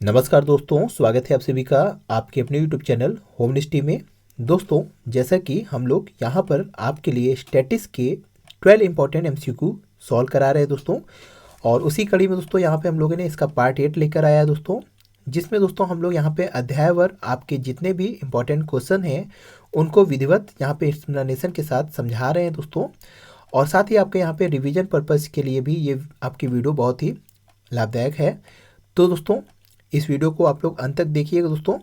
नमस्कार दोस्तों, स्वागत है आप सभी का आपके अपने यूट्यूब चैनल होमनिस्टी में। दोस्तों, जैसा कि हम लोग यहाँ पर आपके लिए स्टैटिस के 12 इंपॉर्टेंट एमसीक्यू सॉल्व करा रहे हैं दोस्तों। और उसी कड़ी में दोस्तों यहाँ पे हम लोगों ने इसका पार्ट 8 लेकर आया है दोस्तों, जिसमें दोस्तों हम लोग यहाँ पे अध्यायवर आपके जितने भी इंपॉर्टेंट क्वेश्चन हैं उनको विधिवत यहाँ पे एक्सप्लेनेशन के साथ समझा रहे हैं दोस्तों। और साथ ही आपके यहाँ पे रिवीजन पर्पज़ के लिए भी ये आपकी वीडियो बहुत ही लाभदायक है। तो दोस्तों, इस वीडियो को आप लोग अंत तक देखिएगा दोस्तों।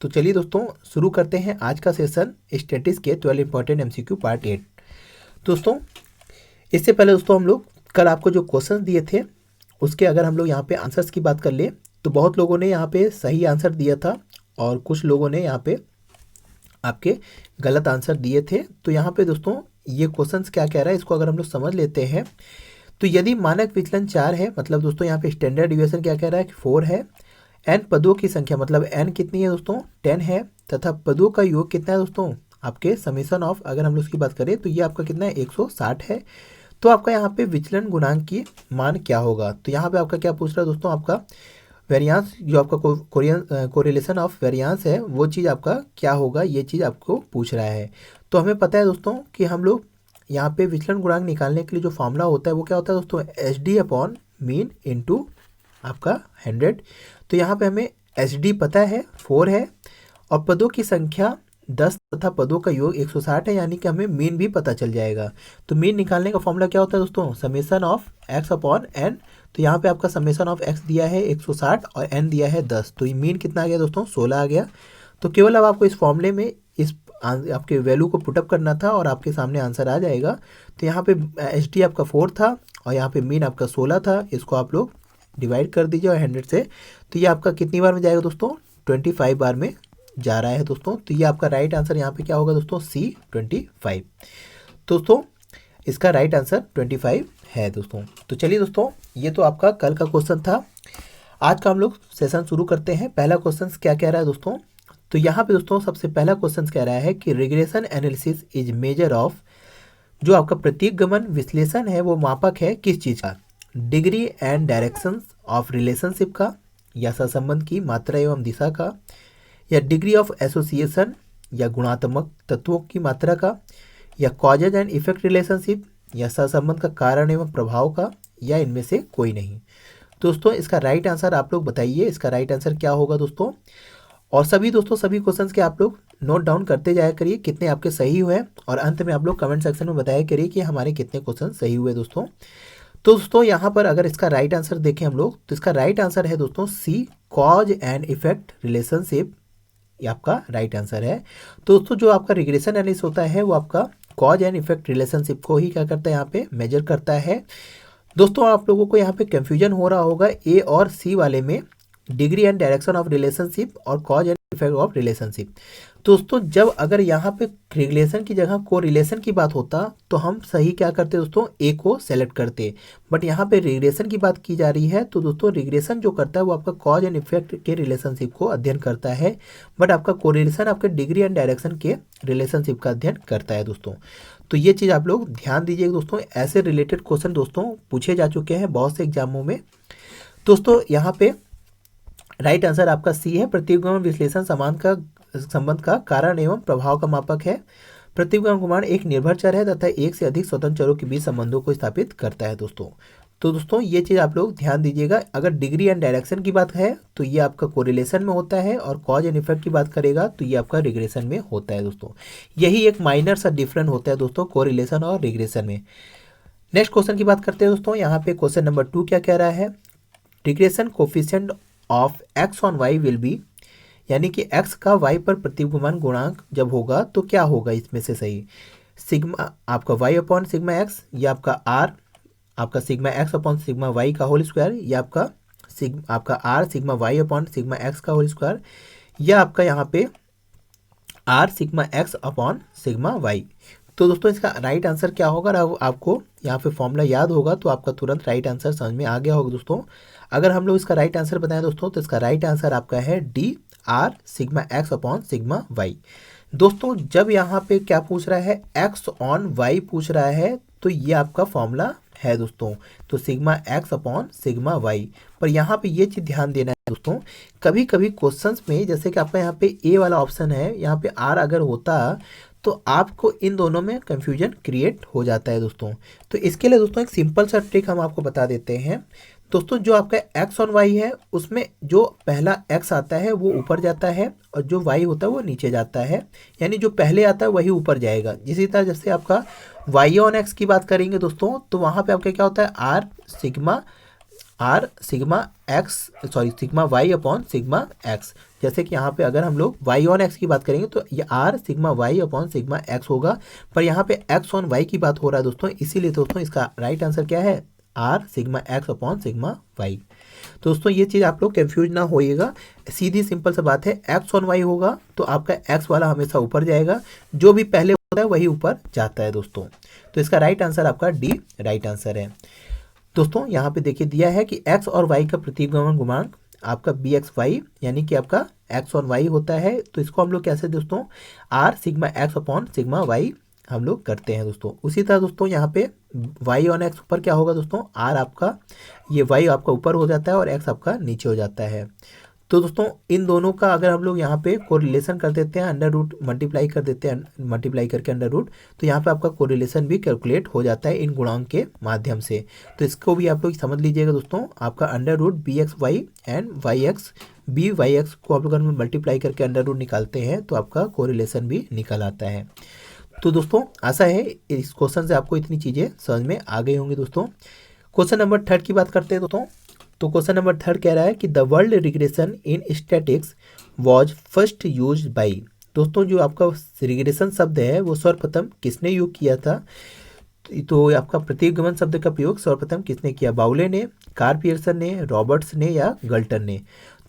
तो चलिए दोस्तों, शुरू करते हैं आज का सेशन स्टैटिस के 12 इंपॉर्टेंट एमसीक्यू पार्ट 8। दोस्तों, इससे पहले दोस्तों हम लोग कल आपको जो क्वेश्चन दिए थे उसके अगर हम लोग यहाँ पे आंसर्स की बात कर ले तो बहुत लोगों ने यहाँ पे सही आंसर दिया था और कुछ लोगों ने यहाँ पे आपके गलत आंसर दिए थे। तो यहाँ पे दोस्तों ये क्वेश्चंस क्या कह रहा है इसको अगर हम लोग समझ लेते हैं। तो यदि मानक विचलन 4 है, मतलब दोस्तों यहाँ पे स्टैंडर्ड डिविएशन क्या कह रहा है कि 4 है। एन पदों की संख्या मतलब एन कितनी है दोस्तों, 10 है। तथा पदों का योग कितना है दोस्तों, आपके समेशन ऑफ अगर हम लोग उसकी बात करें तो ये आपका कितना है 160 है। तो आपका यहाँ पे विचलन गुणांक की मान क्या होगा। तो यहाँ पे आपका क्या पूछ रहा है दोस्तों, आपका वेरियांस जो आपका कोरिलेशन ऑफ वेरियांस है वो चीज़ आपका क्या होगा, ये चीज़ आपको पूछ रहा है। तो हमें पता है दोस्तों कि हम लोग यहाँ पे विचलन गुणांक निकालने के लिए जो फॉर्मूला होता है वो क्या होता है दोस्तों, H D upon mean into आपका 100। तो यहाँ पे हमें एच डी पता है 4 है और पदों की संख्या 10 तथा पदों का योग 160 है, यानी कि हमें मीन भी पता चल जाएगा। तो मीन निकालने का फॉर्मूला क्या होता है दोस्तों, summation of X upon N. तो यहाँ पे आपका समेशन ऑफ एक्स दिया है 160 और एन दिया है 10। तो ये मीन कितना आ गया दोस्तों, 16 आ गया। तो केवल अब आपको इस फॉर्मूले में इस आपके वैल्यू को पुटअप करना था और आपके सामने आंसर आ जाएगा। तो यहाँ पे एच डी आपका 4 था और यहाँ पे मीन आपका 16 था। इसको आप लोग डिवाइड कर दीजिए और 100 से। तो ये आपका कितनी बार में जाएगा दोस्तों, 25 बार में जा रहा है दोस्तों। तो ये आपका राइट आंसर यहाँ पे क्या होगा दोस्तों, सी 25। दोस्तों इसका राइट आंसर 25 है दोस्तों। तो चलिए दोस्तों, ये तो आपका कल का क्वेश्चन था। आज का हम लोग सेशन शुरू करते हैं। पहला क्वेश्चन क्या कह रहा है दोस्तों, तो यहाँ पे दोस्तों सबसे पहला क्वेश्चन कह रहा है कि regression analysis is measure of, जो आपका प्रतीक गमन विश्लेषण है वो मापक है किस चीज़ का, degree and directions of relationship का, या सहसंबंध की मात्रा एवं दिशा का, या डिग्री ऑफ एसोसिएशन या गुणात्मक तत्वों की मात्रा का, या कॉजेज एंड इफेक्ट रिलेशनशिप, या सहसंबंध का कारण एवं प्रभाव का, या इनमें से कोई नहीं। दोस्तों इसका राइट आंसर आप लोग बताइए, इसका राइट आंसर क्या होगा दोस्तों। और सभी दोस्तों सभी क्वेश्चंस के आप लोग नोट डाउन करते जाया करिए कितने आपके सही हुए, और अंत में आप लोग कमेंट सेक्शन में बताया करिए कि हमारे कितने क्वेश्चन सही हुए दोस्तों। तो दोस्तों यहाँ पर अगर इसका राइट आंसर देखें हम लोग तो इसका राइट आंसर है दोस्तों सी, कॉज एंड इफेक्ट रिलेशनशिप, ये आपका राइट आंसर है। तो दोस्तों जो आपका रिग्रेशन एनालिसिस होता है वो आपका कॉज एंड इफेक्ट रिलेशनशिप को ही क्या करता है, यहाँ पे मेजर करता है। दोस्तों आप लोगों को यहाँ पे कंफ्यूजन हो रहा होगा ए और सी वाले में, degree and direction of relationship और cause and effect of relationship. दोस्तों जब अगर यहाँ पे रिलेशन की जगह को रिलेशन की बात होता तो हम सही क्या करते दोस्तों, ए को सेलेक्ट करते। बट यहाँ पे रिग्रेशन की बात की जा रही है तो दोस्तों रिग्रेशन जो करता है वो आपका कॉज एंड इफेक्ट के रिलेशनशिप को अध्ययन करता है, बट आपका कोरिलेशन आपके डिग्री एंड डायरेक्शन के रिलेशनशिप का अध्ययन करता है दोस्तों। तो ये चीज़ आप लोग ध्यान दीजिएगा दोस्तों, ऐसे रिलेटेड क्वेश्चन दोस्तों पूछे जा चुके हैं बहुत से एग्जामों में। दोस्तों यहाँ पे राइट आंसर आपका सी है, प्रतिगमन विश्लेषण समान का संबंध का कारण एवं प्रभाव का मापक है। प्रतिगमन गुणांक एक निर्भर चर है तथा एक से अधिक स्वतंत्र चरों के बीच संबंधों को स्थापित करता है दोस्तों। तो दोस्तों ये चीज़ आप लोग ध्यान दीजिएगा। अगर डिग्री एंड डायरेक्शन की बात है तो ये आपका कोरिलेशन में होता है, और कॉज एंड इफेक्ट की बात करेगा तो ये आपका रिग्रेशन में होता है दोस्तों। यही एक माइनर सा डिफरेंस होता है दोस्तों कोरिलेशन और रिग्रेशन में। नेक्स्ट क्वेश्चन की बात करते हैं दोस्तों। यहाँ पे क्वेश्चन नंबर 2 क्या कह रहा है, regression coefficient of X on Y will be, यानी कि x का y पर प्रतिगमन गुणांक जब होगा तो क्या होगा इसमें से सही, सिग्मा आपका y अपॉन सिग्मा x, या आपका r आपका sigma x upon sigma y का होल स्क्वायर, या आपका r sigma y upon sigma x का होल स्क्वायर, या आपका यहाँ पे r sigma x upon sigma y। तो दोस्तों इसका राइट आंसर क्या होगा, और आपको यहाँ पे फॉर्मूला याद होगा तो आपका तुरंत राइट आंसर समझ में आ गया होगा दोस्तों। अगर हम लोग इसका राइट आंसर बताएं दोस्तों तो इसका राइट आंसर आपका है D, R sigma X upon sigma Y. दोस्तों जब यहाँ पे क्या पूछ रहा है, एक्स ऑन वाई पूछ रहा है, तो ये आपका फॉर्मूला है दोस्तों, तो sigma X upon sigma Y. पर यहाँ पे ये चीज़ ध्यान देना है दोस्तों, कभी कभी क्वेश्चंस में जैसे कि आपका यहाँ पे ए वाला ऑप्शन है, यहाँ पे आर अगर होता तो आपको इन दोनों में कंफ्यूजन क्रिएट हो जाता है दोस्तों। तो इसके लिए दोस्तों एक सिंपल सा ट्रिक हम आपको बता देते हैं दोस्तों। जो आपका एक्स ऑन वाई है उसमें जो पहला एक्स आता है वो ऊपर जाता है और जो वाई होता है वो नीचे जाता है, यानी जो पहले आता है वही ऊपर जाएगा। इसी तरह जैसे आपका वाई ऑन एक्स की बात करेंगे दोस्तों, तो वहाँ पे आपका क्या होता है, R sigma X sorry sigma Y upon sigma X. जैसे कि यहाँ पे अगर हम लोग वाई ऑन एक्स की बात करेंगे तो ये R sigma Y upon sigma X होगा, पर यहाँ पे एक्स ऑन वाई की बात हो रहा है दोस्तों, इसीलिए दोस्तों इसका राइट आंसर क्या है, R sigma X upon sigma Y. तो दोस्तों ये चीज़ आप लोग कंफ्यूज ना होइएगा, सीधी सिंपल सा बात है, एक्स ऑन वाई होगा तो आपका एक्स वाला हमेशा ऊपर जाएगा, जो भी पहले होता है वही ऊपर जाता है दोस्तों। तो इसका राइट आंसर आपका डी राइट आंसर है दोस्तों। यहाँ पे देखिए दिया है कि एक्स और वाई का प्रतिगमन गुणांक आपका बी एक्स वाई, यानी कि आपका एक्स ऑन वाई होता है, तो इसको हम लोग कैसे दोस्तों, R sigma X upon sigma Y हम लोग करते हैं दोस्तों। उसी तरह दोस्तों यहाँ पे वाई ऑन एक्स ऊपर क्या होगा दोस्तों, आर आपका ये वाई आपका ऊपर हो जाता है और एक्स आपका नीचे हो जाता है। तो दोस्तों इन दोनों का अगर हम लोग यहाँ पे कोरिलेशन कर देते हैं, अंडर रूट मल्टीप्लाई कर देते हैं, मल्टीप्लाई करके अंडर रूट, तो यहाँ पे आपका कोरिलेशन भी कैलकुलेट हो जाता है इन गुणांक के माध्यम से। तो इसको भी आप लोग समझ लीजिएगा दोस्तों, आपका under root B X Y and Y X B Y X को आप लोग अगर मल्टीप्लाई करके अंडर रूट निकालते हैं तो आपका कोरिलेशन भी निकल आता है। तो दोस्तों आशा है इस क्वेश्चन से आपको इतनी चीज़ें समझ में आ गई होंगी दोस्तों। क्वेश्चन नंबर 3 की बात करते हैं दोस्तों। तो क्वेश्चन नंबर 3 कह रहा है कि the word regression in statics was first used by. दोस्तों जो आपका रिग्रेशन शब्द है वो सर्वप्रथम किसने यूज किया था, तो आपका प्रतिगमन शब्द का प्रयोग सर्वप्रथम किसने किया, बाउले ने, कार्ल पियर्सन ने, रॉबर्ट्स ने या गल्टन ने।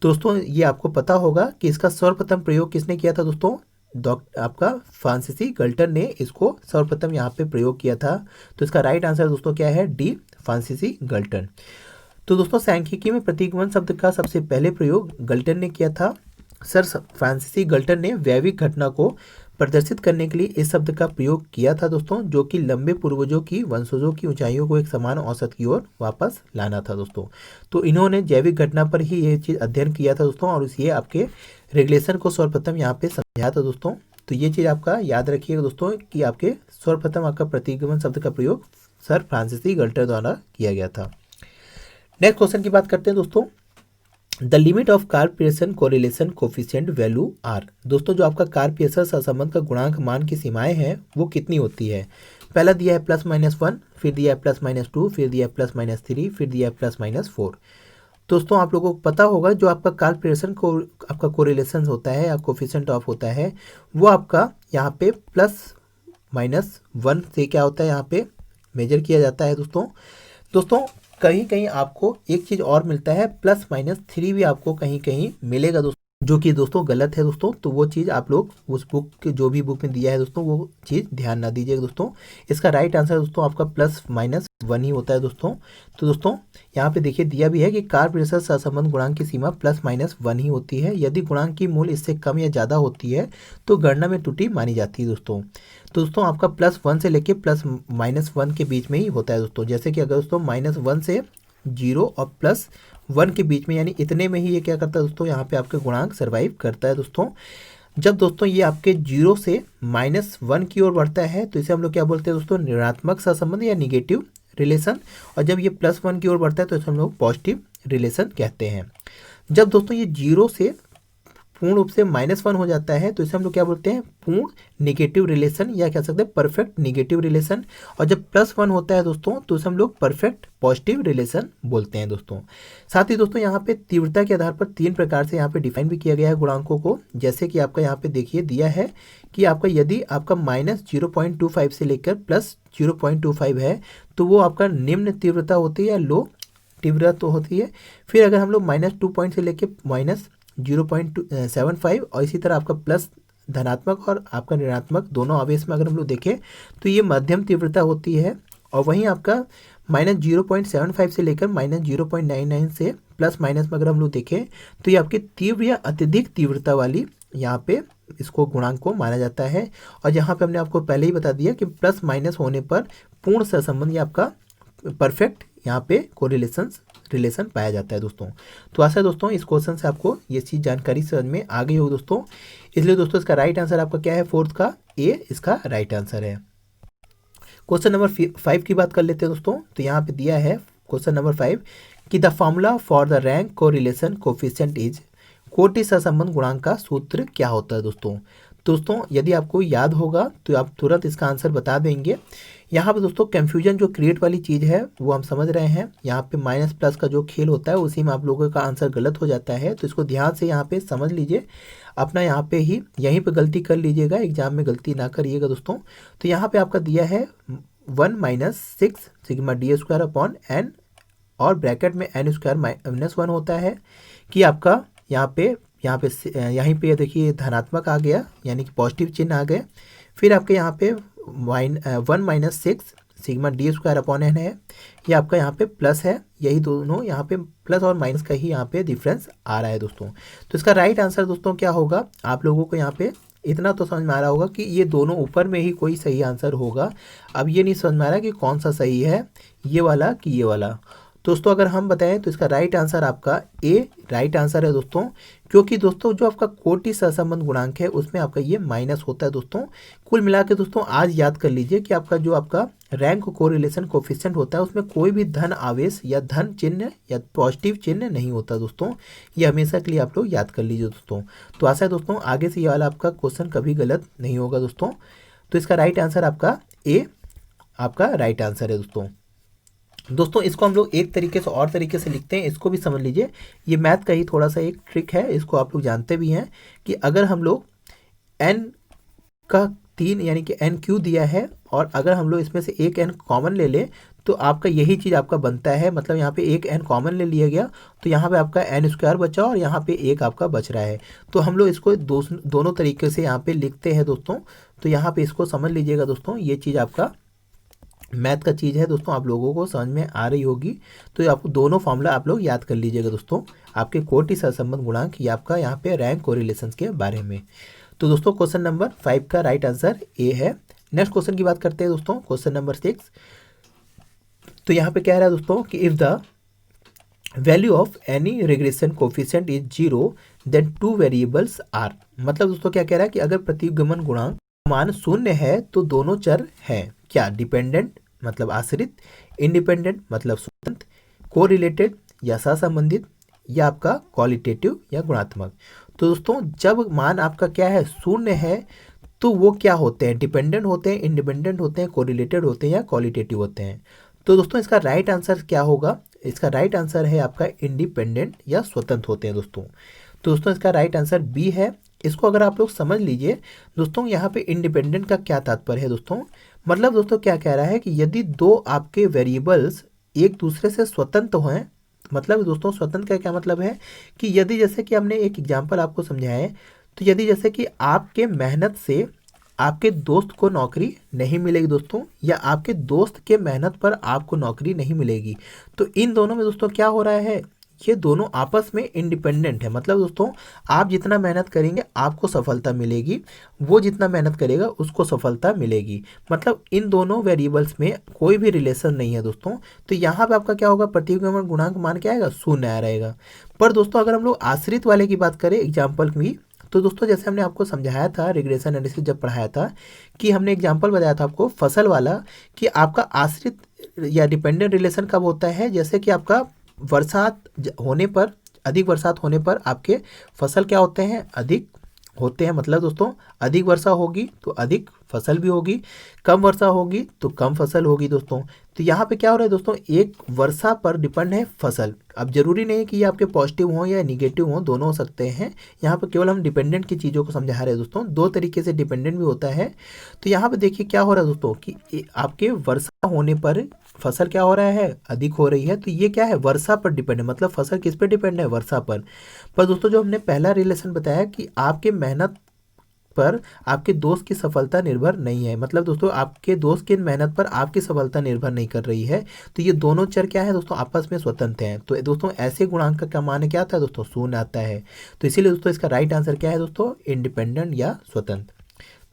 दोस्तों ये आपको पता होगा कि इसका सर्वप्रथम प्रयोग किसने किया था दोस्तों, आपका फ्रांसीसी गल्टन ने इसको सर्वप्रथम यहाँ पे प्रयोग किया था। तो इसका राइट आंसर दोस्तों क्या है, डी फ्रांसीसी गल्टन। तो दोस्तों सांख्यिकी में प्रतिगमन शब्द का सबसे पहले प्रयोग गल्टन ने किया था। सर फ्रांसीसी गल्टन ने वैश्विक घटना को प्रदर्शित करने के लिए इस शब्द का प्रयोग किया था दोस्तों, जो कि लंबे पूर्वजों की वंशजों की ऊंचाइयों को एक समान औसत की ओर वापस लाना था दोस्तों। तो इन्होंने जैविक घटना पर ही ये चीज़ अध्ययन किया था दोस्तों, और ये आपके रेगुलेशन को सर्वप्रथम यहाँ पे समझाया था दोस्तों। तो ये चीज़ आपका याद रखिएगा दोस्तों कि आपके सर्वप्रथम आपका प्रतिगमन शब्द का प्रयोग सर फ्रांसीसी गल्टन द्वारा किया गया था। नेक्स्ट क्वेश्चन की बात करते हैं दोस्तों, the limit of Karl Pearson correlation coefficient value R. दोस्तों जो आपका कार्ल पियर्सन सहसंबंध का गुणांक मान की सीमाएं हैं वो कितनी होती है। पहला दिया है +-1, फिर दिया है +-2, फिर दिया है +-3, फिर दिया है +-4। दोस्तों आप लोगों को पता होगा जो आपका कार्ल पियर्सन को आपका कोरिलेशन होता है या कोफिशिएंट ऑफ होता है वो आपका यहाँ पे +-1 से क्या होता है यहाँ पे मेजर किया जाता है दोस्तों कहीं कहीं आपको एक चीज़ और मिलता है, +-3 भी आपको कहीं कहीं मिलेगा दोस्तों, जो कि दोस्तों गलत है दोस्तों। तो वो चीज़ आप लोग उस बुक के जो भी बुक में दिया है दोस्तों वो चीज़ ध्यान ना दीजिएगा दोस्तों। इसका राइट आंसर दोस्तों आपका +-1 ही होता है दोस्तों। तो दोस्तों यहाँ पे देखिए दिया भी है कि कार्ल पियर्सन सहसंबंध गुणांक की सीमा +-1 ही होती है। यदि गुणांक की मूल्य इससे कम या ज़्यादा होती है तो गणना में त्रुटि मानी जाती है दोस्तों। तो दोस्तों आपका +1 से लेके +-1 के बीच में ही होता है दोस्तों। जैसे कि अगर दोस्तों -1 से 0 और +1 के बीच में यानी इतने में ही ये क्या करता है दोस्तों, यहाँ पे आपके गुणांक सर्वाइव करता है दोस्तों। जब दोस्तों ये आपके 0 से -1 की ओर बढ़ता है तो इसे हम लोग क्या बोलते हैं दोस्तों, ऋणात्मक सहसंबंध या निगेटिव रिलेशन। और जब ये +1 की ओर बढ़ता है तो इसे हम लोग पॉजिटिव रिलेशन कहते हैं। जब दोस्तों ये 0 से पूर्ण रूप से -1 हो जाता है तो इसे हम लोग क्या बोलते हैं, पूर्ण नेगेटिव रिलेशन या कह सकते हैं परफेक्ट नेगेटिव रिलेशन। और जब +1 होता है दोस्तों तो इसे हम लोग परफेक्ट पॉजिटिव रिलेशन बोलते हैं दोस्तों। साथ ही दोस्तों यहाँ पे तीव्रता के आधार पर 3 प्रकार से यहाँ पे डिफाइन भी किया गया है गुणांकों को। जैसे कि आपका यहाँ पे देखिए दिया है कि आपका यदि आपका -0.25 से लेकर +0.25 है तो वो आपका निम्न तीव्रता होती है या लो तीव्रता होती है। फिर अगर हम लोग -2 से लेकर -0.75 और इसी तरह आपका प्लस धनात्मक और आपका ऋणात्मक दोनों आवेश में अगर हम लोग देखें तो ये मध्यम तीव्रता होती है। और वहीं आपका -0.75 से लेकर -0.99 से प्लस माइनस में अगर हम लोग देखें तो ये आपकी तीव्र या अत्यधिक तीव्रता वाली यहाँ पे इसको गुणांक को माना जाता है। और यहाँ पे हमने आपको पहले ही बता दिया कि प्लस माइनस होने पर पूर्ण सहसंबंध या आपका परफेक्ट यहाँ पे रिलेशन पाया जाता है दोस्तों। तो आशा है दोस्तों इस क्वेश्चन से आपको ये चीज़ जानकारी समझ में आ गई हो दोस्तों। इसलिए दोस्तों इसका राइट आंसर आपका क्या है, फोर्थ का ए इसका राइट आंसर है। क्वेश्चन नंबर 5 की बात कर लेते हैं दोस्तों। तो यहाँ पे दिया है क्वेश्चन नंबर 5 कि the formula for the rank correlation coefficient is, कोटि सहसंबंध गुणांक का सूत्र क्या होता है दोस्तों यदि आपको याद होगा तो आप तुरंत इसका आंसर बता देंगे। यहाँ पे दोस्तों कंफ्यूजन जो क्रिएट वाली चीज़ है वो हम समझ रहे हैं। यहाँ पे माइनस प्लस का जो खेल होता है उसी में आप लोगों का आंसर गलत हो जाता है, तो इसको ध्यान से यहाँ पे समझ लीजिए, अपना यहाँ पे यहीं पे गलती कर लीजिएगा, एग्जाम में गलती ना करिएगा दोस्तों। तो यहाँ पे आपका दिया है 1 - 6 sigma D square upon N और ब्रैकेट में n स्क्वायर -1 होता है कि आपका यहीं पे देखिए धनात्मक आ गया यानी कि पॉजिटिव चिन्ह आ गए। फिर आपके यहाँ पे 1 - 6 sigma D square upon N है, ये आपका यहाँ पे प्लस है, यही दोनों यहाँ पे प्लस और माइनस का ही यहाँ पे डिफरेंस आ रहा है दोस्तों। तो इसका राइट आंसर दोस्तों क्या होगा, आप लोगों को यहाँ पे इतना तो समझ में आ रहा होगा कि ये दोनों ऊपर में ही कोई सही आंसर होगा। अब ये नहीं समझ में आ रहा कि कौन सा सही है, ये वाला कि ये वाला। दोस्तों अगर हम बताएं तो इसका राइट आंसर आपका ए राइट आंसर है दोस्तों, क्योंकि दोस्तों जो आपका कोटि सहसंबंध गुणांक है उसमें आपका ये माइनस होता है दोस्तों। कुल मिला के दोस्तों आज याद कर लीजिए कि आपका जो आपका रैंक कोरिलेशन कोफिशिएंट होता है उसमें कोई भी धन आवेश या धन चिन्ह या पॉजिटिव चिन्ह नहीं होता दोस्तों, ये हमेशा के लिए आप लोग याद कर लीजिए दोस्तों। तो आशा है दोस्तों आगे से ये वाला आपका क्वेश्चन कभी गलत नहीं होगा दोस्तों। तो इसका राइट आंसर आपका ए आपका राइट आंसर है दोस्तों इसको हम लोग एक तरीके से और तरीके से लिखते हैं, इसको भी समझ लीजिए। ये मैथ का ही थोड़ा सा एक ट्रिक है, इसको आप लोग जानते भी हैं कि अगर हम लोग n का 3 यानी कि n³ दिया है और अगर हम लोग इसमें से एक n कॉमन ले लें तो आपका यही चीज़ आपका बनता है। मतलब यहाँ पे एक n कॉमन ले लिया गया तो यहाँ पे आपका n स्क्वायर बचा और यहाँ पे एक आपका बच रहा है। तो हम लोग इसको दोनों तरीके से यहाँ पे लिखते हैं दोस्तों। तो यहाँ पे इसको समझ लीजिएगा दोस्तों, ये चीज़ आपका मैथ का चीज़ है दोस्तों, आप लोगों को समझ में आ रही होगी। तो आपको दोनों फॉर्मूला आप लोग याद कर लीजिएगा दोस्तों, आपके कोटि सहसंबंध गुणांक ये आपका यहाँ पे रैंक कोरिलेशन के बारे में। तो दोस्तों क्वेश्चन नंबर 5 का राइट आंसर ए है। नेक्स्ट क्वेश्चन की बात करते हैं दोस्तों, क्वेश्चन नंबर 6। तो यहाँ पे कह रहा है दोस्तों कि if the value of any regression coefficient is 0 then 2 variables are. मतलब दोस्तों क्या कह रहा है कि अगर प्रतिगमन गुणांक मान 0 है तो दोनों चर हैं क्या, डिपेंडेंट मतलब आश्रित, इंडिपेंडेंट मतलब स्वतंत्र, कोरिलेटेड या सहसंबंधित, या आपका क्वालिटेटिव या गुणात्मक। तो दोस्तों जब मान आपका क्या है 0 है तो वो क्या होते हैं, डिपेंडेंट होते हैं, इंडिपेंडेंट होते हैं, कोरिलेटेड होते हैं या क्वालिटेटिव होते हैं। तो दोस्तों इसका राइट आंसर क्या होगा, इसका राइट आंसर है आपका इंडिपेंडेंट या स्वतंत्र होते हैं दोस्तों। तो दोस्तों इसका राइट आंसर बी है। इसको अगर आप लोग समझ लीजिए दोस्तों, यहाँ पे इंडिपेंडेंट का क्या तात्पर्य है दोस्तों, मतलब दोस्तों क्या कह रहा है कि यदि दो आपके वेरिएबल्स एक दूसरे से स्वतंत्र हैं, मतलब दोस्तों स्वतंत्र का क्या मतलब है कि यदि जैसे कि हमने एक एग्जांपल आपको समझाया है, तो यदि जैसे कि आपके मेहनत से आपके दोस्त को नौकरी नहीं मिलेगी दोस्तों, या आपके दोस्त के मेहनत पर आपको नौकरी नहीं मिलेगी, तो इन दोनों में दोस्तों क्या हो रहा है, ये दोनों आपस में इंडिपेंडेंट है। मतलब दोस्तों आप जितना मेहनत करेंगे आपको सफलता मिलेगी, वो जितना मेहनत करेगा उसको सफलता मिलेगी। मतलब इन दोनों वेरिएबल्स में कोई भी रिलेशन नहीं है दोस्तों। तो यहाँ पे आपका क्या होगा, प्रतिगमन गुणांक मान क्या आएगा, 0 आ रहेगा। पर दोस्तों अगर हम लोग आश्रित वाले की बात करें एग्जाम्पल भी, तो दोस्तों जैसे हमने आपको समझाया था रिग्रेशन एनालिसिस जब पढ़ाया था कि हमने एग्जाम्पल बताया था आपको फसल वाला, कि आपका आश्रित या डिपेंडेंट रिलेशन कब होता है, जैसे कि आपका बरसात होने पर, अधिक बरसात होने पर आपके फसल क्या होते हैं, अधिक होते हैं। मतलब दोस्तों अधिक वर्षा होगी तो अधिक फसल भी होगी, कम वर्षा होगी तो कम फसल होगी दोस्तों। तो यहाँ पे क्या हो रहा है दोस्तों, एक वर्षा पर डिपेंड है फसल। अब जरूरी नहीं है कि ये आपके पॉजिटिव हों या निगेटिव हों, दोनों हो सकते हैं। यहाँ पे केवल हम डिपेंडेंट की चीज़ों को समझा रहे हैं दोस्तों, दो तरीके से डिपेंडेंट भी होता है। तो यहाँ पे देखिए क्या हो रहा है दोस्तों कि आपके वर्षा होने पर फसल क्या हो रहा है, अधिक हो रही है। तो ये क्या है, वर्षा पर डिपेंड है, मतलब फसल किस पे डिपेंड है, वर्षा पर। दोस्तों जो हमने पहला रिलेशन बताया कि आपके मेहनत पर आपके दोस्त की सफलता निर्भर नहीं है। मतलब दोस्तों आपके दोस्त की मेहनत पर आपकी सफलता निर्भर नहीं कर रही है। तो ये दोनों चर क्या है दोस्तों, आपस में स्वतंत्र हैं। तो दोस्तों ऐसे गुणांक का मान क्या आता है दोस्तों, शून्य आता है। तो इसीलिए दोस्तों इसका राइट आंसर क्या है दोस्तों, इंडिपेंडेंट या स्वतंत्र।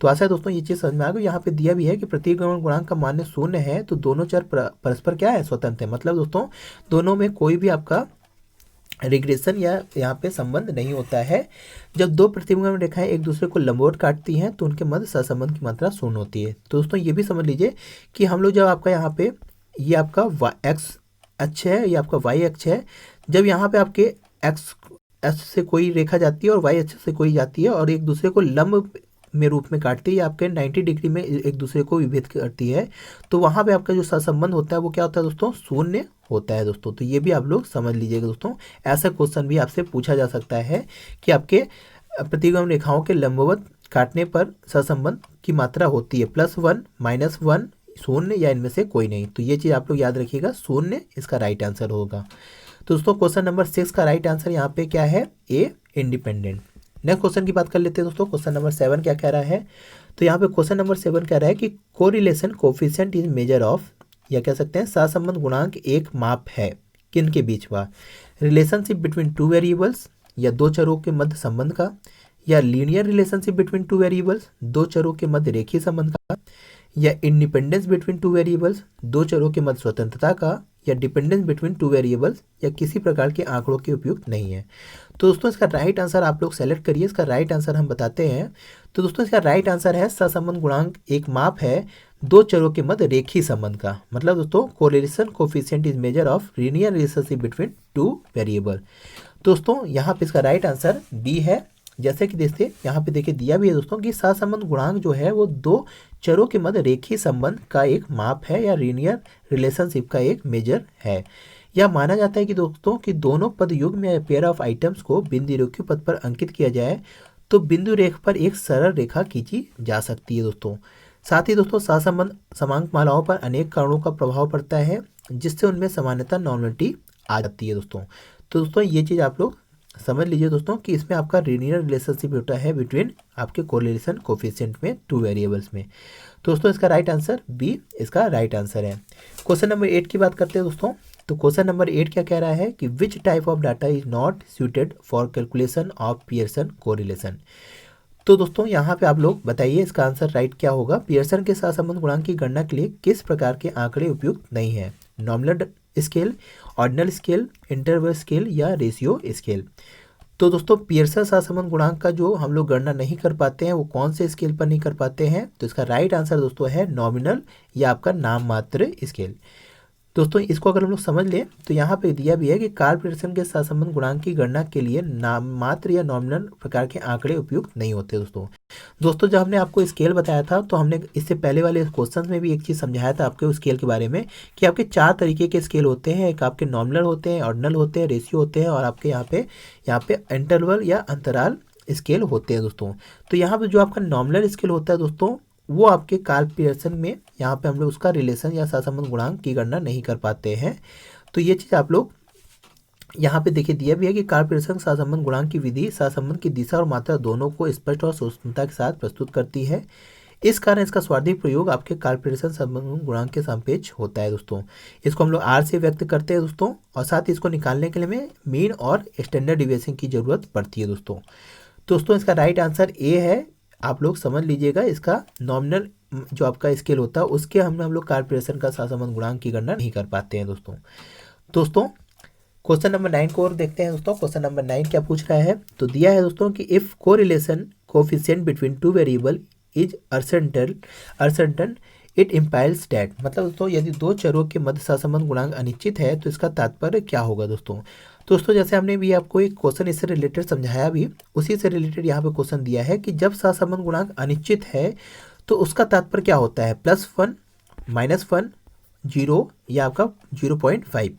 तो आशा है दोस्तों ये चीज़ समझ में आ गई। यहाँ पे दिया भी है कि प्रत्येक गुणांक का मान शून्य है तो दोनों चर परस्पर क्या है, स्वतंत्र है। मतलब दोस्तों दोनों में कोई भी आपका रिग्रेशन या यहाँ पे संबंध नहीं होता है। जब दो प्रतिबिंब रेखाएं एक दूसरे को लंबवत काटती हैं तो उनके मध्य सहसंबंध की मात्रा शून्य होती है। तो दोस्तों ये भी समझ लीजिए कि हम लोग जब आपका यहाँ पे ये आपका एक्स अक्ष है, ये आपका वाई अक्ष है, जब यहाँ पे आपके एक्स अक्ष से कोई रेखा जाती है और वाई अक्ष से कोई जाती है और एक दूसरे को लंब में रूप में काटती है, आपके 90 डिग्री में एक दूसरे को विभेद करती है, तो वहाँ पे आपका जो सहसंबंध होता है वो क्या होता है दोस्तों, शून्य होता है दोस्तों। तो ये भी आप लोग समझ लीजिएगा दोस्तों। ऐसा क्वेश्चन भी आपसे पूछा जा सकता है कि आपके प्रतिगम रेखाओं के लंबवत काटने पर सहसंबंध की मात्रा होती है +1 -1 शून्य या इनमें से कोई नहीं। तो ये चीज़ आप लोग याद रखिएगा, शून्य इसका राइट आंसर होगा। तो दोस्तों क्वेश्चन नंबर 6 का राइट आंसर यहाँ पे क्या है, ए इंडिपेंडेंट। नेक्स्ट क्वेश्चन की बात कर लेते हैं दोस्तों। क्वेश्चन नंबर 7 क्या कह रहा है, तो यहाँ पे क्वेश्चन नंबर 7 कह रहा है कि correlation coefficient is measure of, या कह सकते हैं सहसंबंध गुणांक एक माप है किन के बीच हुआ, रिलेशनशिप बिटवीन टू वेरिएबल्स, या दो चरों के मध्य संबंध का, या linear relationship between two variables, दो चरों के मध्य रेखीय संबंध का, या इंडिपेंडेंस बिटवीन टू वेरिएबल्स, दो चरों के मध्य स्वतंत्रता का, या डिपेंडेंस बिटवीन टू वेरिएबल्स, या किसी प्रकार के आंकड़ों के उपयुक्त नहीं है। तो दोस्तों इसका राइट आंसर आप लोग सेलेक्ट करिए। इसका राइट आंसर हम बताते हैं। तो दोस्तों इसका राइट आंसर है सहसंबंध गुणांक एक माप है दो चरों के मध्य रेखीय संबंध का। मतलब दोस्तों correlation coefficient is measure of linear relationship between two variable. दोस्तों यहाँ पे इसका राइट आंसर बी है। जैसे कि देखते यहाँ पे देखिए दिया भी है दोस्तों कि सहसंबंध गुणांक जो है वो दो चरों के मध्य रेखीय संबंध का एक माप है या लीनियर रिलेशनशिप का एक मेजर है। यह माना जाता है कि दोस्तों कि दोनों पद युग्म या पेयर ऑफ आइटम्स को बिंदु रेखीय पद पर अंकित किया जाए तो बिंदु रेखा पर एक सरल रेखा खींची जा सकती है दोस्तों। साथ ही दोस्तों सहसंबंध समांक मालाओं पर अनेक कारणों का प्रभाव पड़ता है जिससे उनमें समानता नॉर्मलिटी आ जाती है दोस्तों। तो दोस्तों ये चीज़ आप लोग समझ लीजिए दोस्तों कि इसमें आपका लीनियर रिलेशनशिप होता है बिटवीन आपके कोरिलेशन कोफिशिएंट में टू वेरिएबल्स में। तो दोस्तों इसका राइट आंसर बी इसका राइट आंसर है। क्वेश्चन नंबर 8 की बात करते हैं दोस्तों। तो क्वेश्चन नंबर 8 क्या कह रहा है कि which type of data is not suited for calculation of Pearson correlation. तो दोस्तों यहाँ पे आप लोग बताइए इसका आंसर राइट क्या होगा। पियर्सन के सहसंबंध गुणांक की गणना के लिए किस प्रकार के आंकड़े उपयुक्त नहीं है, nominal scale, ordinal scale, interval scale या रेशियो स्केल। तो दोस्तों पियर्सन सहसंबंध गुणांक का जो हम लोग गणना नहीं कर पाते हैं वो कौन से स्केल पर नहीं कर पाते हैं, तो इसका राइट आंसर दोस्तों है नॉमिनल या आपका नाम मात्र स्केल। दोस्तों इसको अगर हम लोग समझ लें तो यहाँ पे दिया भी है कि कार्ल पियर्सन के सहसंबंध गुणांक की गणना के लिए नाम मात्र या नॉमिनल प्रकार के आंकड़े उपयुक्त नहीं होते दोस्तों जब हमने आपको स्केल बताया था तो हमने इससे पहले वाले क्वेश्चन में भी एक चीज़ समझाया था आपके स्केल के बारे में कि आपके 4 तरीके के स्केल होते हैं। एक आपके नॉमिनल होते हैं, ऑर्डिनल होते हैं, रेशियो होते हैं और आपके यहाँ पे इंटरवल या अंतराल स्केल होते हैं दोस्तों। तो यहाँ पे जो आपका नॉमिनल स्केल होता है दोस्तों वो आपके कार्ल पियर्सन में यहाँ पे हम लोग उसका रिलेशन या सहसंबंध गुणांक की गणना नहीं कर पाते हैं। तो ये चीज़ आप लोग यहाँ पे देखिए दिया भी है कि कार्ल पियर्सन सहसंबंध गुणांक की विधि सहसंबंध की दिशा और मात्रा दोनों को स्पष्ट और सूक्ष्मता के साथ प्रस्तुत करती है। इस कारण इसका स्वाभाविक प्रयोग आपके कार्ल पियर्सन सहसंबंध गुणांक के सापेक्ष होता है दोस्तों। इसको हम लोग आर से व्यक्त करते हैं दोस्तों और साथ ही इसको निकालने के लिए हमें मीन और स्टैंडर्ड डिविएशन की जरूरत पड़ती है दोस्तों इसका राइट आंसर ए है। आप लोग समझ लीजिएगा इसका नॉमिनल जो आपका स्केल होता है उसके हम लोग कार्ल पियर्सन का सहसंबंध गुणांक की गणना नहीं कर पाते हैं दोस्तों क्वेश्चन नंबर 9 को और देखते हैं दोस्तों। क्वेश्चन नंबर 9 क्या पूछ रहा है, तो दिया है दोस्तों कि if correlation coefficient between two variable is ascertain it implies that. मतलब दोस्तों यदि दो चरों के मध्य सहसंबंध गुणांक अनिश्चित है तो इसका तात्पर्य क्या होगा दोस्तों जैसे हमने भी आपको एक क्वेश्चन इससे रिलेटेड समझाया भी उसी से रिलेटेड यहाँ पे क्वेश्चन दिया है कि जब सहसंबंध गुणांक अनिश्चित है तो उसका तात्पर्य क्या होता है, +1 -1 0 या आपका 0.5।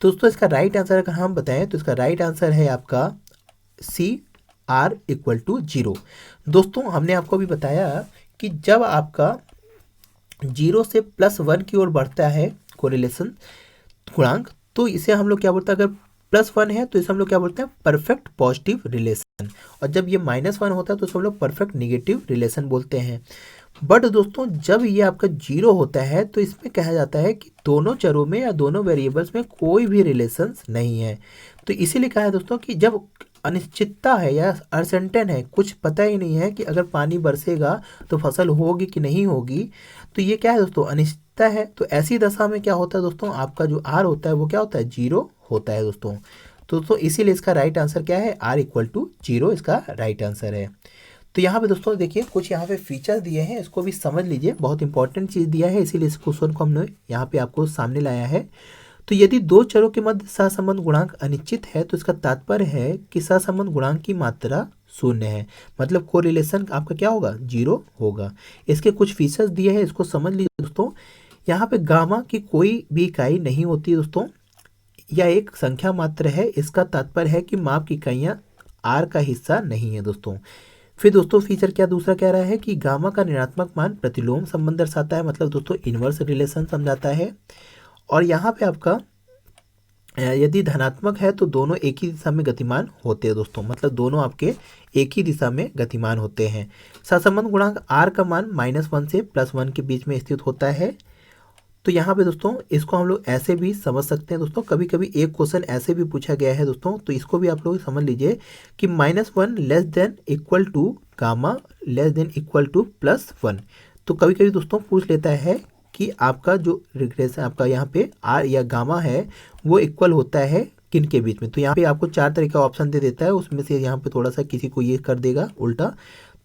तो दोस्तों इसका राइट आंसर अगर हम बताएं तो इसका राइट आंसर है आपका CR = 0। दोस्तों हमने आपको भी बताया कि जब आपका 0 से +1 की ओर बढ़ता है कोरिलेशन गुणांक तो इसे हम लोग क्या बोलते हैं, अगर +1 है तो इसे हम लोग क्या बोलते हैं, परफेक्ट पॉजिटिव रिलेशन। और जब ये -1 होता है तो सब लोग परफेक्ट निगेटिव रिलेशन बोलते हैं। बट दोस्तों जब ये आपका 0 होता है तो इसमें कहा जाता है कि दोनों चरों में या दोनों वेरिएबल्स में कोई भी रिलेशंस नहीं है। तो इसीलिए कहा है दोस्तों कि जब अनिश्चितता है या अनसर्टेन है, कुछ पता ही नहीं है कि अगर पानी बरसेगा तो फसल होगी कि नहीं होगी, तो ये क्या है दोस्तों, अनिश्चितता है। तो ऐसी दशा में क्या होता है दोस्तों, आपका जो आर होता है वो क्या होता है, 0 होता है दोस्तों। तो दोस्तों इसीलिए इसका राइट आंसर क्या है, R = 0 इसका राइट आंसर है। तो यहाँ पे दोस्तों देखिए कुछ यहाँ पे फीचर्स दिए हैं, इसको भी समझ लीजिए, बहुत इंपॉर्टेंट चीज़ दिया है, इसीलिए इस क्वेश्चन को हमने यहाँ पे आपको सामने लाया है। तो यदि दो चरों के मध्य सहसंबंध गुणांक अनिश्चित है तो इसका तात्पर्य है कि सहसंबंध गुणांक की मात्रा 0 है, मतलब कोरिलेशन आपका क्या होगा, 0 होगा। इसके कुछ फीचर्स दिए हैं, इसको समझ लीजिए दोस्तों। यहाँ पे गामा की कोई भी इकाई नहीं होती दोस्तों, यह एक संख्या मात्र है, इसका तात्पर्य है कि माप की इकाइयाँ R का हिस्सा नहीं है दोस्तों। फिर दोस्तों फीचर क्या दूसरा कह रहा है कि गामा का ऋणात्मक मान प्रतिलोम संबंध दर्शाता है, मतलब दोस्तों इन्वर्स रिलेशन समझाता है। और यहाँ पे आपका यदि धनात्मक है तो दोनों एक ही दिशा में गतिमान होते हैं दोस्तों, मतलब दोनों आपके एक ही दिशा में गतिमान होते हैं। सहसंबंध गुणांक R का मान -1 से +1 के बीच में स्थित होता है। तो यहाँ पे दोस्तों इसको हम लोग ऐसे भी समझ सकते हैं दोस्तों, कभी कभी एक क्वेश्चन ऐसे भी पूछा गया है दोस्तों, तो इसको भी आप लोग समझ लीजिए कि -1 <= गामा <= +1। तो कभी कभी दोस्तों पूछ लेता है कि आपका जो रिग्रेशन आपका यहाँ पे R या गामा है वो इक्वल होता है किन के बीच में। तो यहाँ पे आपको 4 तरह का ऑप्शन दे देता है, उसमें से यहाँ पे थोड़ा सा किसी को ये कर देगा उल्टा,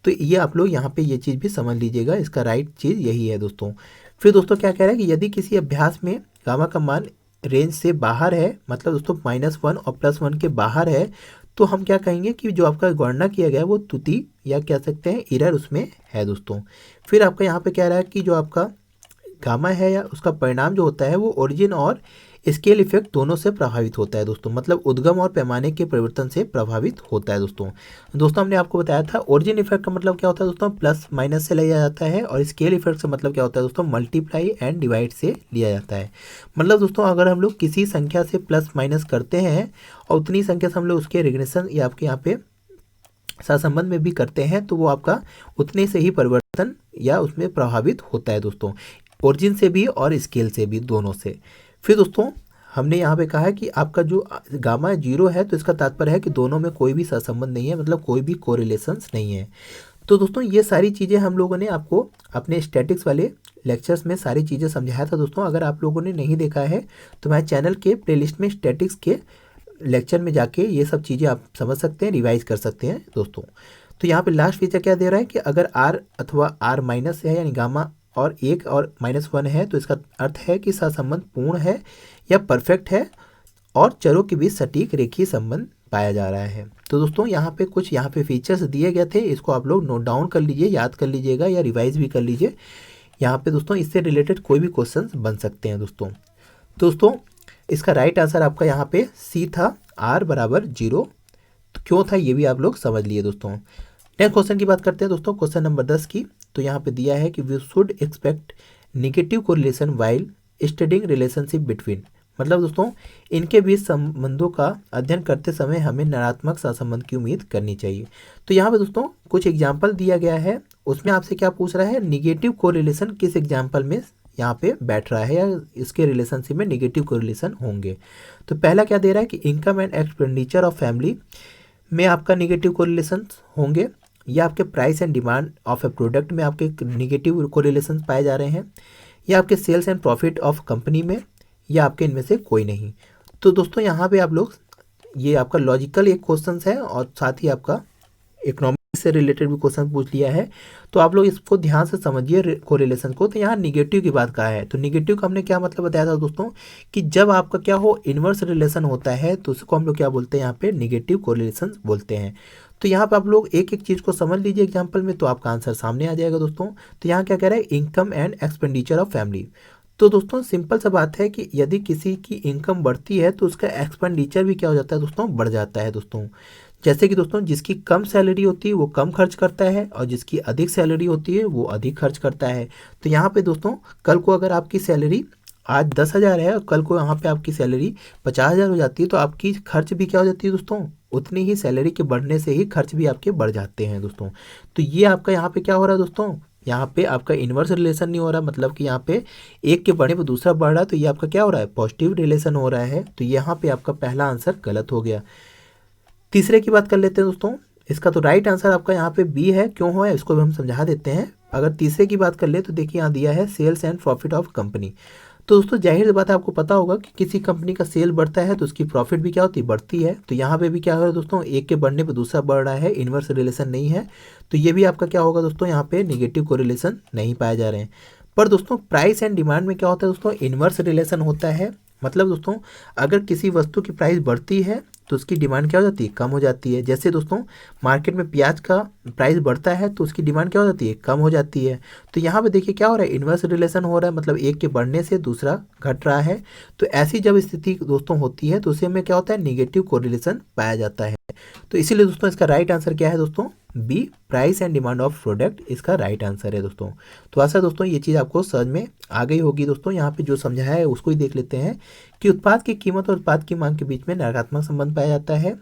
तो ये आप लोग यहाँ पे ये चीज़ भी समझ लीजिएगा, इसका राइट चीज़ यही है दोस्तों। फिर दोस्तों क्या कह रहा है कि यदि किसी अभ्यास में गामा का मान रेंज से बाहर है, मतलब दोस्तों -1 और +1 के बाहर है, तो हम क्या कहेंगे कि जो आपका गणना किया गया है वो त्रुटि या कह सकते हैं एरर उसमें है दोस्तों। फिर आपका यहाँ पे कह रहा है कि जो आपका गामा है या उसका परिणाम जो होता है वो ओरिजिन और स्केल इफेक्ट दोनों से प्रभावित होता है दोस्तों, मतलब उद्गम और पैमाने के परिवर्तन से प्रभावित होता है दोस्तों। दोस्तों हमने आपको बताया था ओरिजिन इफेक्ट का मतलब क्या होता है दोस्तों, प्लस माइनस से लिया जाता है, और स्केल इफेक्ट से मतलब क्या होता है दोस्तों, मल्टीप्लाई एंड डिवाइड से लिया जाता है। मतलब दोस्तों अगर हम लोग किसी संख्या से प्लस माइनस करते हैं और उतनी संख्या से हम लोग उसके रिग्रेशन या आपके यहाँ पे सहसंबंध में भी करते हैं, तो वो आपका उतने से ही परिवर्तन या उसमें प्रभावित होता है दोस्तों, ओरिजिन से भी और स्केल से भी, दोनों से। फिर दोस्तों हमने यहाँ पे कहा है कि आपका जो गामा 0 है तो इसका तात्पर्य है कि दोनों में कोई भी सहसंबंध नहीं है, मतलब कोई भी कोरिलेशंस नहीं है। तो दोस्तों ये सारी चीज़ें हम लोगों ने आपको अपने स्टैटिक्स वाले लेक्चर्स में सारी चीज़ें समझाया था दोस्तों। अगर आप लोगों ने नहीं देखा है तो मैं चैनल के प्लेलिस्ट में स्टैटिक्स के लेक्चर में जाके ये सब चीज़ें आप समझ सकते हैं, रिवाइज कर सकते हैं दोस्तों। तो यहाँ पे लास्ट फीचर क्या दे रहा है कि अगर R अथवा R- है यानी गामा और 1 और -1 है तो इसका अर्थ है कि सहसंबंध पूर्ण है या परफेक्ट है और चरों के बीच सटीक रेखीय संबंध पाया जा रहा है। तो दोस्तों यहाँ पे कुछ यहाँ पे फीचर्स दिए गए थे, इसको आप लोग नोट डाउन कर लीजिए, याद कर लीजिएगा या रिवाइज भी कर लीजिए। यहाँ पे दोस्तों इससे रिलेटेड कोई भी क्वेश्चन बन सकते हैं दोस्तों इसका राइट आंसर आपका यहाँ पे C था, R = 0। तो क्यों था ये भी आप लोग समझ लिए दोस्तों। नेक्स्ट क्वेश्चन की बात करते हैं दोस्तों, क्वेश्चन नंबर 10 की। तो यहाँ पे दिया है कि we should expect negative correlation while studying relationship between, मतलब दोस्तों इनके बीच संबंधों का अध्ययन करते समय हमें नकारात्मक सहसंबंध की उम्मीद करनी चाहिए। तो यहाँ पे दोस्तों कुछ एग्जाम्पल दिया गया है, उसमें आपसे क्या पूछ रहा है, निगेटिव कोरिलेशन किस एग्जाम्पल में यहाँ पे बैठ रहा है या इसके रिलेशनशिप में निगेटिव कोरिलेशन होंगे। तो पहला क्या दे रहा है कि income and expenditure of family में आपका निगेटिव कोरिलेशन होंगे, या आपके price and demand of A product में आपके निगेटिव कोरिलेशन पाए जा रहे हैं, या आपके sales and profit of company में, या आपके इनमें से कोई नहीं। तो दोस्तों यहाँ पे आप लोग ये आपका लॉजिकल एक क्वेश्चन है और साथ ही आपका इकोनॉमिक्स से रिलेटेड भी क्वेश्चन पूछ लिया है, तो आप लोग इसको ध्यान से समझिए कोरिलेशन को। तो यहाँ निगेटिव की बात कहा है, तो निगेटिव का हमने क्या मतलब बताया था दोस्तों कि जब आपका क्या हो, इन्वर्स रिलेशन होता है तो उसको हम लोग क्या बोलते हैं, यहाँ पे निगेटिव कोरिलेशन बोलते हैं। तो यहाँ पे आप लोग एक एक चीज़ को समझ लीजिए एग्जाम्पल में, तो आपका आंसर सामने आ जाएगा दोस्तों। तो यहाँ क्या कह रहा है, income and expenditure of family. तो दोस्तों सिंपल सा बात है कि यदि किसी की इनकम बढ़ती है तो उसका एक्सपेंडिचर भी क्या हो जाता है दोस्तों, बढ़ जाता है दोस्तों। जैसे कि दोस्तों जिसकी कम सैलरी होती है वो कम खर्च करता है, और जिसकी अधिक सैलरी होती है वो अधिक खर्च करता है। तो यहाँ पे दोस्तों कल को अगर आपकी सैलरी आज 10,000 है और कल को यहाँ पे आपकी सैलरी 50,000 हो जाती है, तो आपकी खर्च भी क्या हो जाती है दोस्तों, उतनी ही सैलरी के बढ़ने से ही खर्च भी आपके बढ़ जाते हैं दोस्तों। तो ये आपका यहाँ पे क्या हो रहा है दोस्तों, यहाँ पे आपका इन्वर्स रिलेशन नहीं हो रहा, मतलब कि यहाँ पे एक के बढ़ने पर दूसरा बढ़ रहा है, तो ये आपका क्या हो रहा है, पॉजिटिव रिलेशन हो रहा है। तो यहाँ पे आपका पहला आंसर गलत हो गया। तीसरे की बात कर लेते हैं दोस्तों। इसका तो राइट आंसर आपका यहाँ पे बी है। क्यों है इसको भी हम समझा देते हैं। अगर तीसरे की बात कर ले तो देखिए यहाँ दिया है sales and profit of company. तो दोस्तों जाहिर सी बात है, आपको पता होगा कि किसी कंपनी का सेल बढ़ता है तो उसकी प्रॉफिट भी क्या होती है, बढ़ती है। तो यहाँ पे भी क्या हो रहा है दोस्तों, एक के बढ़ने पर दूसरा बढ़ रहा है, इन्वर्स रिलेशन नहीं है। तो ये भी आपका क्या होगा दोस्तों, यहाँ पे निगेटिव कोरिलेशन नहीं पाए जा रहे हैं। पर दोस्तों प्राइस एंड डिमांड में क्या होता है दोस्तों, इन्वर्स रिलेशन होता है। मतलब दोस्तों अगर किसी वस्तु की प्राइस बढ़ती है तो उसकी डिमांड क्या हो जाती है, कम हो जाती है। जैसे दोस्तों मार्केट में प्याज का प्राइस बढ़ता है तो उसकी डिमांड क्या हो जाती है, कम हो जाती है। तो यहाँ पे देखिए क्या हो रहा है, इन्वर्स रिलेशन हो रहा है, मतलब एक के बढ़ने से दूसरा घट रहा है। तो ऐसी जब स्थिति दोस्तों होती है तो उसे में क्या होता है, निगेटिव कोरिलेशन पाया जाता है। तो इसीलिए दोस्तों इसका राइट आंसर क्या है दोस्तों, B, price and demand of product इसका राइट आंसर है दोस्तों। तो आशा दोस्तों ये चीज़ आपको समझ में आ गई होगी दोस्तों। यहाँ पे जो समझाया है उसको ही देख लेते हैं कि उत्पाद की कीमत और उत्पाद की मांग के बीच में नकारात्मक संबंध पाया जाता है।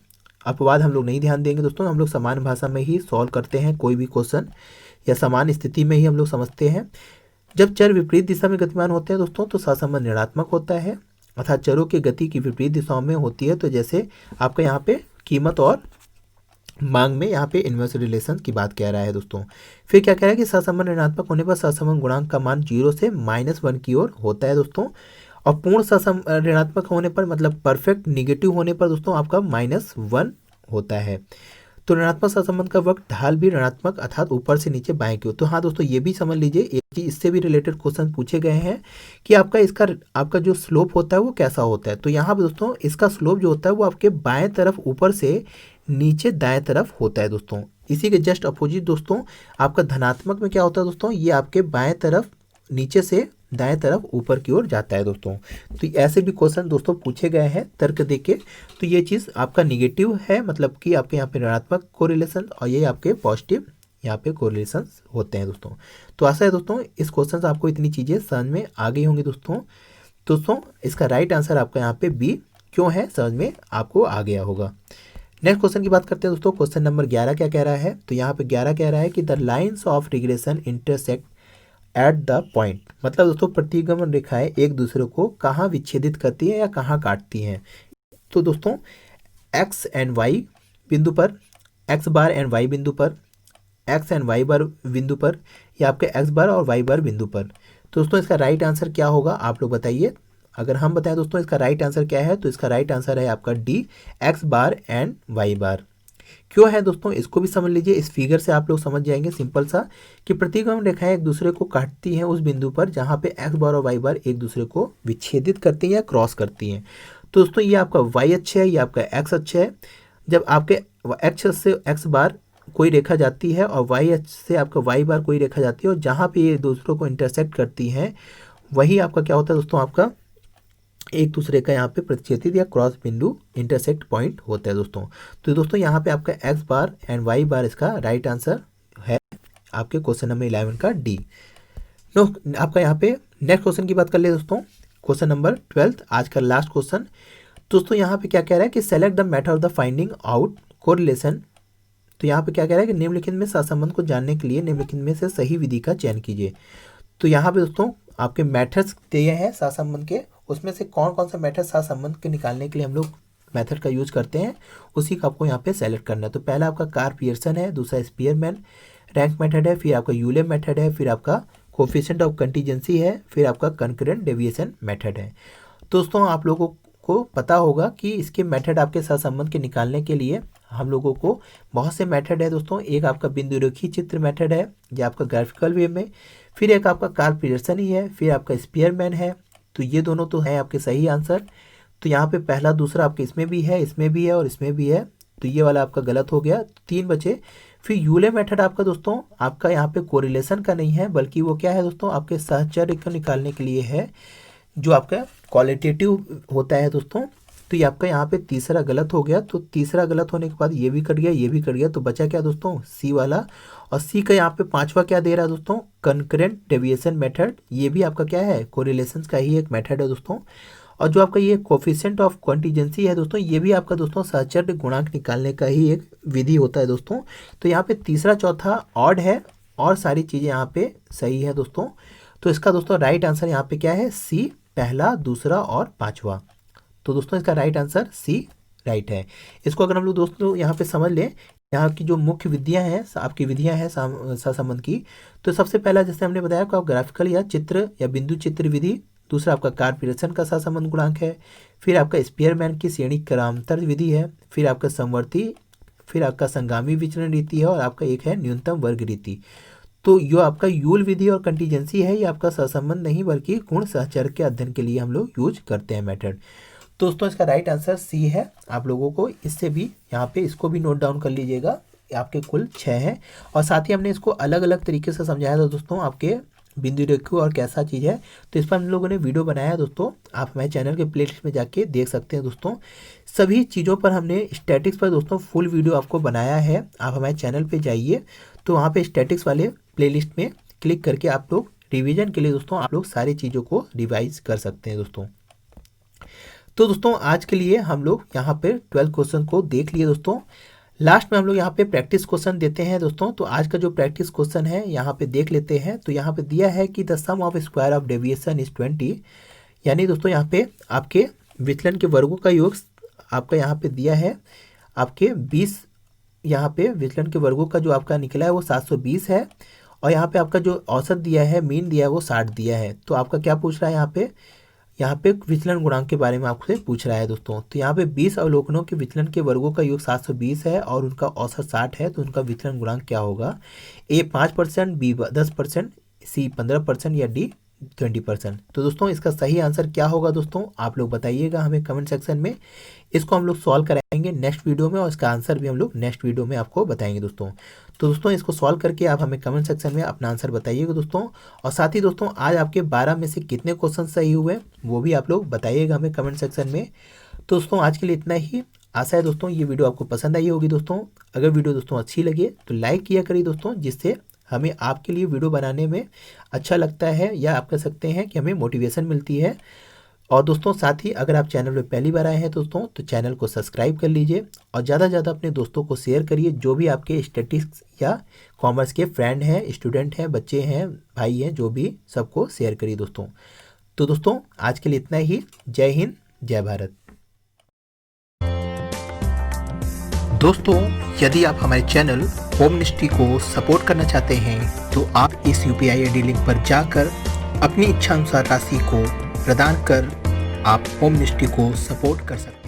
अपवाद हम लोग नहीं ध्यान देंगे दोस्तों, हम लोग समान भाषा में ही सॉल्व करते हैं कोई भी क्वेश्चन, या समान स्थिति में ही हम लोग समझते हैं। जब चर विपरीत दिशा में गतिमान होते हैं दोस्तों तो सहसंबंध ऋणात्मक होता है, अर्थात चरों की गति की विपरीत दिशाओं में होती है। तो जैसे आपका यहाँ पे कीमत और मांग में यहाँ पे इन्वर्स रिलेशन की बात कह रहा है दोस्तों। फिर क्या कह रहा है कि सहसंबंध ऋणात्मक होने पर सहसंबंध गुणांक का मान 0 से -1 की ओर होता है दोस्तों। और पूर्ण सहसंबंध ऋणात्मक होने पर, मतलब परफेक्ट निगेटिव होने पर दोस्तों आपका -1 होता है। तो ऋणात्मक सहसंबंध का वक्त ढाल भी ऋणात्मक, अर्थात ऊपर से नीचे बाएं की ओर। तो हाँ दोस्तों ये भी समझ लीजिए, एक चीज इससे भी रिलेटेड क्वेश्चन पूछे गए हैं कि आपका जो स्लोप होता है वो कैसा होता है। तो यहाँ पे दोस्तों इसका स्लोप जो होता है वो आपके बाएं तरफ ऊपर से नीचे दाएं तरफ होता है दोस्तों। इसी के जस्ट अपोजिट दोस्तों आपका धनात्मक में क्या होता है दोस्तों, ये आपके बाएं तरफ नीचे से दाएं तरफ ऊपर की ओर जाता है दोस्तों। तो ऐसे भी क्वेश्चन दोस्तों पूछे गए हैं तर्क देके। तो ये चीज़ आपका निगेटिव है, मतलब कि आपके यहाँ पे ऋणात्मक कोरिलेशन, और ये आपके पॉजिटिव यहाँ पे कोरिलेशन होते हैं दोस्तों। तो आशा है दोस्तों इस क्वेश्चन से आपको इतनी चीज़ें समझ में आ गई होंगी दोस्तों। इसका राइट आंसर आपका यहाँ पे बी क्यों है, समझ में आपको आ गया होगा। नेक्स्ट क्वेश्चन की बात करते हैं दोस्तों। क्वेश्चन नंबर 11 क्या कह रहा है, तो यहाँ पे 11 कह रहा है कि the lines of regression intersect at the point. मतलब दोस्तों प्रतिगमन रेखाएं एक दूसरे को कहाँ विच्छेदित करती हैं या कहाँ काटती हैं। तो दोस्तों एक्स एंड वाई बिंदु पर, एक्स बार एंड वाई बिंदु पर, एक्स एंड वाई बार बिंदु पर, या आपके एक्स बार और वाई बार बिंदु पर। तो दोस्तों इसका राइट आंसर क्या होगा आप लोग बताइए। अगर हम बताएं दोस्तों इसका राइट आंसर क्या है, तो इसका राइट आंसर है आपका D, x bar and y bar. क्यों है दोस्तों इसको भी समझ लीजिए। इस फिगर से आप लोग समझ जाएंगे सिंपल सा कि प्रतिगमन रेखाएं एक दूसरे को काटती हैं उस बिंदु पर जहां पे एक्स बार और वाई बार एक दूसरे को विच्छेदित करती हैं या क्रॉस करती हैं। तो दोस्तों ये आपका वाई अक्ष है, ये आपका एक्स अक्ष है। जब आपके एक्स से एक्स बार कोई रेखा जाती है और वाई अक्ष से आपका वाई बार कोई रेखा जाती है, और जहाँ पे ये दूसरों को इंटरसेक्ट करती हैं वही आपका क्या होता है दोस्तों, आपका एक दूसरे का यहाँ पे प्रतिच्छेदित या क्रॉस बिंदु इंटरसेक्ट पॉइंट होता है दोस्तों। तो दोस्तों यहाँ पे आपका एक्स बार एंड वाई बार इसका राइट आंसर है आपके क्वेश्चन नंबर 11 का डी। नो आपका यहाँ पे नेक्स्ट क्वेश्चन की बात कर ले दोस्तों। क्वेश्चन नंबर 12 आज का लास्ट क्वेश्चन। दोस्तों यहाँ पे क्या कह रहा है कि select the method of the finding out correlation. तो यहाँ पे क्या कह रहा है कि निम्नलिखित में सहसंबंध को जानने के लिए निम्नलिखित में से सही विधि का चयन कीजिए। तो यहाँ पे दोस्तों आपके मेथड्स दिए हैं सहसंबंध के, उसमें से कौन कौन सा मेथड सहसंबंध के निकालने के लिए हम लोग मेथड का यूज करते हैं उसी का आपको यहाँ पे सेलेक्ट करना है। तो पहला आपका कार्ल पियर्सन है, दूसरा स्पीयरमैन रैंक मेथड है, फिर आपका यूले मेथड है, फिर आपका कोफिशिएंट ऑफ कंटीजेंसी है, फिर आपका कंकरेंट डेविएशन मेथड है। दोस्तों आप लोगों को पता होगा कि इसके मेथड आपके सहसंबंध के निकालने के लिए हम लोगों को बहुत से मेथड है दोस्तों। एक आपका बिंदु रेखी चित्र मेथड है जो आपका ग्राफिकल वे में, फिर एक आपका कार्ल पियर्सन ही है, फिर आपका स्पीयरमैन है। तो ये दोनों तो हैं आपके सही आंसर। तो यहाँ पे पहला दूसरा आपके इसमें भी है, इसमें भी है और इसमें भी है, तो ये वाला आपका गलत हो गया, 3 बचे। फिर यूले मेथड आपका दोस्तों आपका यहाँ पे कोरिलेशन का नहीं है, बल्कि वो क्या है दोस्तों आपके सहचर्य को निकालने के लिए है, जो आपका क्वालिटेटिव होता है दोस्तों। तो ये आपका यहाँ पे तीसरा गलत हो गया। तो तीसरा गलत होने के बाद ये भी कट गया, ये भी कट गया, तो बचा क्या दोस्तों, सी वाला। और सी का यहाँ पे पांचवा क्या दे रहा है दोस्तों, कंकरेंट डेविएशन मेथड। ये भी आपका क्या है, कोरिलेशंस का ही एक मेथड है दोस्तों। और जो आपका ये कोफिशिएंट ऑफ कॉन्टीजेंसी है दोस्तों, ये भी आपका दोस्तों सहचर्य गुणांक निकालने का ही एक विधि होता है दोस्तों। तो यहाँ पे तीसरा चौथा ऑड है और सारी चीज़ें यहाँ पे सही है दोस्तों। तो इसका दोस्तों राइट आंसर यहाँ पे क्या है, सी, पहला, दूसरा और पांचवा। तो दोस्तों इसका राइट आंसर सी राइट है। इसको अगर हम लोग दोस्तों यहाँ पे समझ लें, यहाँ की जो मुख्य विधियाँ हैं, आपकी विधियाँ हैं सहसंबंध की, तो सबसे पहला जैसे हमने बताया आपका ग्राफिकल या चित्र या बिंदु चित्र विधि। दूसरा आपका कार्परेशन का सहसंबंध गुणांक है। फिर आपका स्पीयरमैन की श्रेणी क्रमांतर विधि है। फिर आपका समवर्ती, फिर आपका संगामी विचरण रीति है, और आपका एक है न्यूनतम वर्ग रीति। तो जो आपका यूल विधि और कंटीजेंसी है, ये आपका सहसंबंध नहीं बल्कि गुण सहचर के अध्ययन के लिए हम लोग यूज करते हैं मेथड। तो दोस्तों इसका राइट आंसर सी है। आप लोगों को इससे भी यहाँ पे इसको भी नोट डाउन कर लीजिएगा। आपके कुल 6 हैं, और साथ ही हमने इसको अलग अलग तरीके से समझाया था दोस्तों, आपके बिंदु रेखा और कैसा चीज़ है। तो इस पर हम लोगों ने वीडियो बनाया है दोस्तों, आप हमारे चैनल के प्लेलिस्ट में जाके देख सकते हैं दोस्तों। सभी चीज़ों पर हमने स्टैटिक्स पर दोस्तों फुल वीडियो आपको बनाया है। आप हमारे चैनल पे जाइए, तो वहाँ पे स्टैटिक्स वाले प्लेलिस्ट में क्लिक करके आप लोग रिवीजन के लिए दोस्तों आप लोग सारी चीज़ों को रिवाइज कर सकते हैं दोस्तों। तो दोस्तों आज के लिए हम लोग यहाँ पे 12 क्वेश्चन को देख लिए दोस्तों। लास्ट में हम लोग यहाँ पे प्रैक्टिस क्वेश्चन देते हैं दोस्तों। तो आज का जो प्रैक्टिस क्वेश्चन है यहाँ पे देख लेते हैं। तो यहाँ पे दिया है कि the sum of square of deviation is 20, यानी दोस्तों यहाँ पे आपके विचलन के वर्गों का योग आपका यहाँ पे दिया है आपके 20, यहाँ पे विचलन के वर्गों का जो आपका निकला है वो 720 है, और यहाँ पे आपका जो औसत दिया है, मीन दिया है, वो 60 दिया है। तो आपका क्या पूछ रहा है, यहाँ पे विचलन गुणांक के बारे में आपसे पूछ रहा है दोस्तों। तो यहाँ पे 20 अवलोकनों के विचलन के वर्गों का योग 720 है और उनका औसत 60 है, तो उनका विचलन गुणांक क्या होगा, ए 5%, बी 10%, सी 15% या डी 20%। तो दोस्तों इसका सही आंसर क्या होगा दोस्तों, आप लोग बताइएगा हमें कमेंट सेक्शन में। इसको हम लोग सॉल्व कराएंगे नेक्स्ट वीडियो में, और इसका आंसर भी हम लोग नेक्स्ट वीडियो में आपको बताएंगे दोस्तों। तो दोस्तों इसको सॉल्व करके आप हमें कमेंट सेक्शन में अपना आंसर बताइएगा दोस्तों। और साथ ही दोस्तों आज आपके 12 में से कितने क्वेश्चन सही हुए वो भी आप लोग बताइएगा हमें कमेंट सेक्शन में। तो दोस्तों आज के लिए इतना ही। आशा है दोस्तों ये वीडियो आपको पसंद आई होगी दोस्तों। अगर वीडियो दोस्तों अच्छी लगे तो लाइक किया करिए दोस्तों, जिससे हमें आपके लिए वीडियो बनाने में अच्छा लगता है, या आप कह सकते हैं कि हमें मोटिवेशन मिलती है। और दोस्तों साथ ही अगर आप चैनल पर पहली बार आए हैं दोस्तों, तो चैनल को सब्सक्राइब कर लीजिए और ज़्यादा से ज़्यादा अपने दोस्तों को शेयर करिए, जो भी आपके स्टैटिस्टिक्स या कॉमर्स के फ्रेंड हैं, स्टूडेंट हैं, बच्चे हैं, भाई हैं, जो भी, सबको शेयर करिए दोस्तों। तो दोस्तों आज के लिए इतना ही। जय हिंद, जय भारत। दोस्तों यदि आप हमारे चैनल होमनिस्ट्री को सपोर्ट करना चाहते हैं, तो आप इस UPI ID लिंक पर जाकर अपनी इच्छा अनुसार राशि को प्रदान कर आप होमनिस्ट्री को सपोर्ट कर सकते हैं।